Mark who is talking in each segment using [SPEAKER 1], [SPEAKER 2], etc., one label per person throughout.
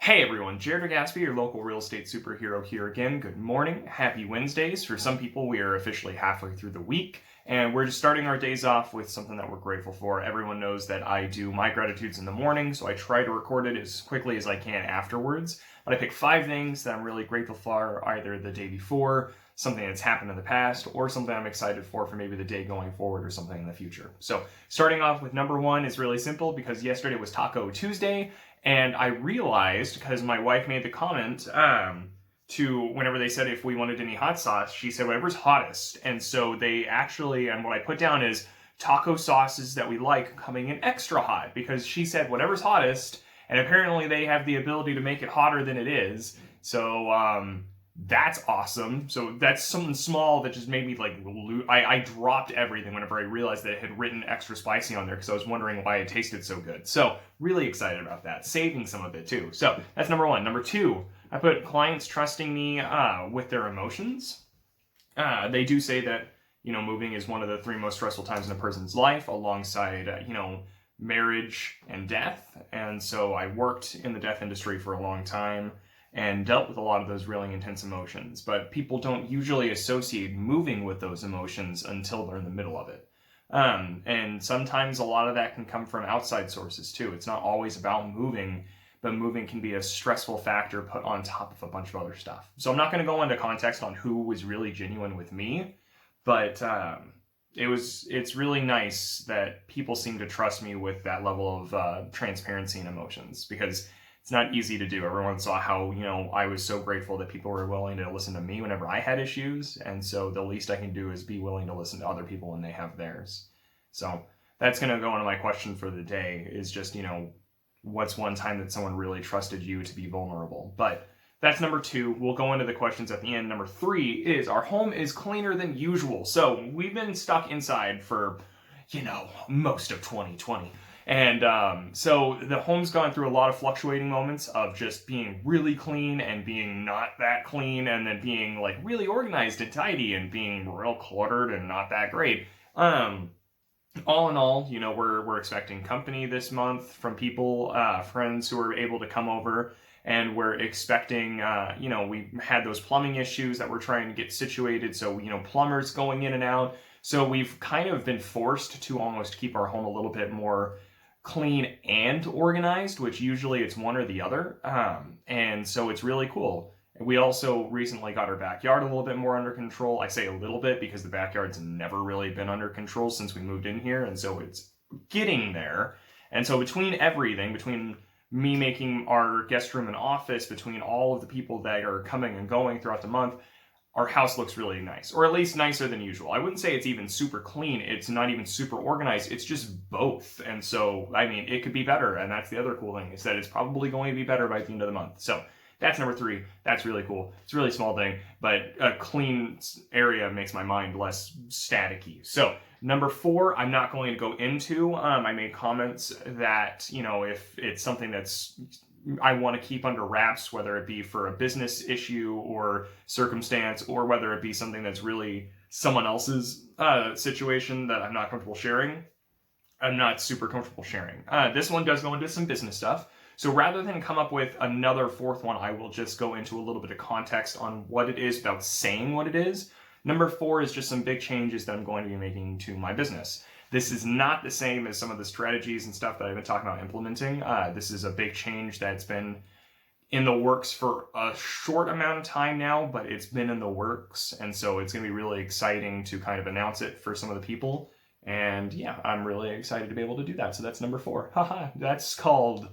[SPEAKER 1] Hey everyone, Jared Gatsby, your local real estate superhero here again. Good morning, happy Wednesdays. For some people, we are officially halfway through the week, and we're just starting our days off with something that we're grateful for. Everyone knows that I do my gratitudes in the morning, so I try to record it as quickly as I can afterwards. But I pick 5 things that I'm really grateful for, either the day before, something that's happened in the past, or something I'm excited for maybe the day going forward or something in the future. So starting off with number 1 is really simple because yesterday was Taco Tuesday. And I realized, because my wife made the comment to whenever they said if we wanted any hot sauce, she said whatever's hottest. And so they actually, and what I put down is taco sauces that we like coming in extra hot, because she said whatever's hottest, and apparently they have the ability to make it hotter than it is. So that's awesome. So that's something small that just made me like, I dropped everything whenever I realized that it had written extra spicy on there because I was wondering why it tasted so good. So really excited about that, saving some of it too. So that's number 1. Number 2, I put clients trusting me with their emotions. They do say that, moving is one of the 3 most stressful times in a person's life alongside, marriage and death. And so I worked in the death industry for a long time and dealt with a lot of those really intense emotions. But people don't usually associate moving with those emotions until they're in the middle of it. And sometimes a lot of that can come from outside sources too. It's not always about moving, but moving can be a stressful factor put on top of a bunch of other stuff. So I'm not going to go into context on who was really genuine with me, but it's really nice that people seem to trust me with that level of transparency and emotions, because it's not easy to do. Everyone saw how, I was so grateful that people were willing to listen to me whenever I had issues. And so the least I can do is be willing to listen to other people when they have theirs. So that's going to go into my question for the day, is just, what's one time that someone really trusted you to be vulnerable? But that's number 2. We'll go into the questions at the end. Number 3 is our home is cleaner than usual. So we've been stuck inside for, most of 2020. And so the home's gone through a lot of fluctuating moments of just being really clean and being not that clean, and then being like really organized and tidy and being real cluttered and not that great. All in all, we're expecting company this month from people, friends who are able to come over, and we're expecting, we had those plumbing issues that we're trying to get situated. So, plumbers going in and out. So we've kind of been forced to almost keep our home a little bit more clean and organized, which usually it's one or the other. And so it's really cool. We also recently got our backyard a little bit more under control. I say a little bit because the backyard's never really been under control since we moved in here. And so it's getting there. And so between everything, between me making our guest room an office, between all of the people that are coming and going throughout the month, our house looks really nice, or at least nicer than usual. I wouldn't say it's even super clean. It's not even super organized. It's just both. And so, it could be better. And that's the other cool thing, is that it's probably going to be better by the end of the month. So that's number 3. That's really cool. It's a really small thing, but a clean area makes my mind less staticky. So number 4, I'm not going to go into. I made comments that, if it's something that's I want to keep under wraps, whether it be for a business issue or circumstance, or whether it be something that's really someone else's situation that I'm not comfortable sharing, I'm not super comfortable sharing. This one does go into some business stuff. So rather than come up with another 4th one, I will just go into a little bit of context on what it is without saying what it is. Number 4 is just some big changes that I'm going to be making to my business. This is not the same as some of the strategies and stuff that I've been talking about implementing. This is a big change that's been in the works for a short amount of time now, but it's been in the works. And so it's going to be really exciting to kind of announce it for some of the people. And yeah, I'm really excited to be able to do that. So that's number 4. Haha, that's called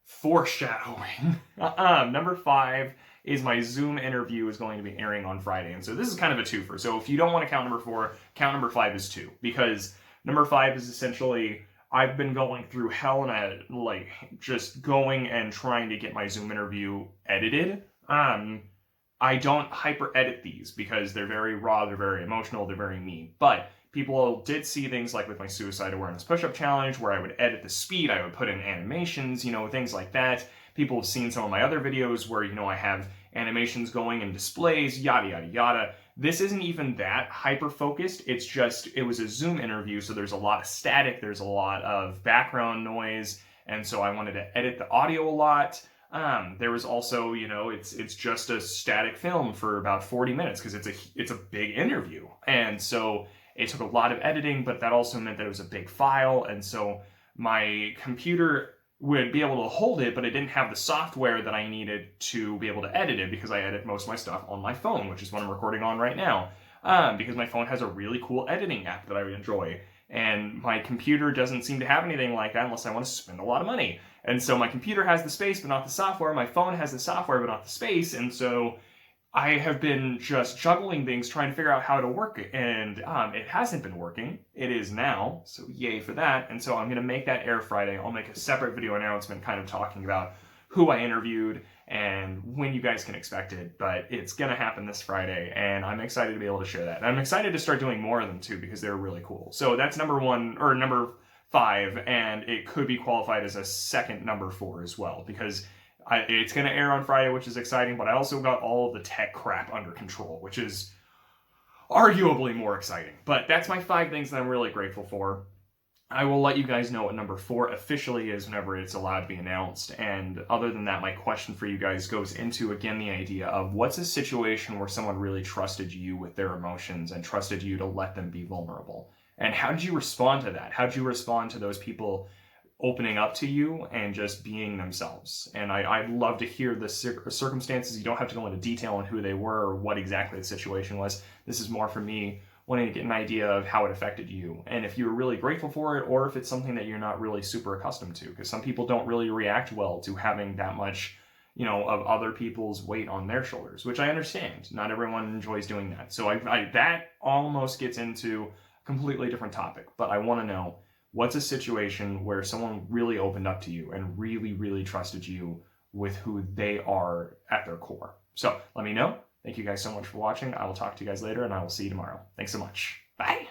[SPEAKER 1] foreshadowing. Number 5 is my Zoom interview is going to be airing on Friday. And so this is kind of a twofer. So if you don't want to count number 4, count number 5 as 2, because number 5 is essentially, I've been going through hell and just going and trying to get my Zoom interview edited. I don't hyper edit these because they're very raw, they're very emotional, they're very me. But people did see things like with my suicide awareness push-up challenge, where I would edit the speed, I would put in animations, things like that. People have seen some of my other videos where, I have animations going and displays, yada, yada, yada. This isn't even that hyper-focused. It's just, it was a Zoom interview, so there's a lot of static, there's a lot of background noise, and so I wanted to edit the audio a lot. There was also, it's just a static film for about 40 minutes because it's a big interview. And so it took a lot of editing, but that also meant that it was a big file. And so my computer would be able to hold it, but it didn't have the software that I needed to be able to edit it because I edit most of my stuff on my phone, which is what I'm recording on right now. Because my phone has a really cool editing app that I enjoy. And my computer doesn't seem to have anything like that unless I want to spend a lot of money. And so my computer has the space, but not the software. My phone has the software, but not the space. And so I have been just juggling things, trying to figure out how to work it. And it hasn't been working. It is now. So yay for that. And so I'm going to make that air Friday. I'll make a separate video announcement kind of talking about who I interviewed and when you guys can expect it. But it's going to happen this Friday. And I'm excited to be able to share that. And I'm excited to start doing more of them too, because they're really cool. So that's number 5, and it could be qualified as a second number 4 as well, because it's going to air on Friday, which is exciting, but I also got all of the tech crap under control, which is arguably more exciting. But that's my 5 things that I'm really grateful for. I will let you guys know what number 4 officially is whenever it's allowed to be announced. And other than that, my question for you guys goes into, again, the idea of what's a situation where someone really trusted you with their emotions and trusted you to let them be vulnerable? And how did you respond to that? How did you respond to those people opening up to you and just being themselves? And I'd love to hear the circumstances. You don't have to go into detail on who they were or what exactly the situation was. This is more for me wanting to get an idea of how it affected you, and if you're really grateful for it, or if it's something that you're not really super accustomed to, because some people don't really react well to having that much, of other people's weight on their shoulders, which I understand. Not everyone enjoys doing that. So that almost gets into a completely different topic, but I want to know, what's a situation where someone really opened up to you and really, really trusted you with who they are at their core? So let me know. Thank you guys so much for watching. I will talk to you guys later, and I will see you tomorrow. Thanks so much. Bye.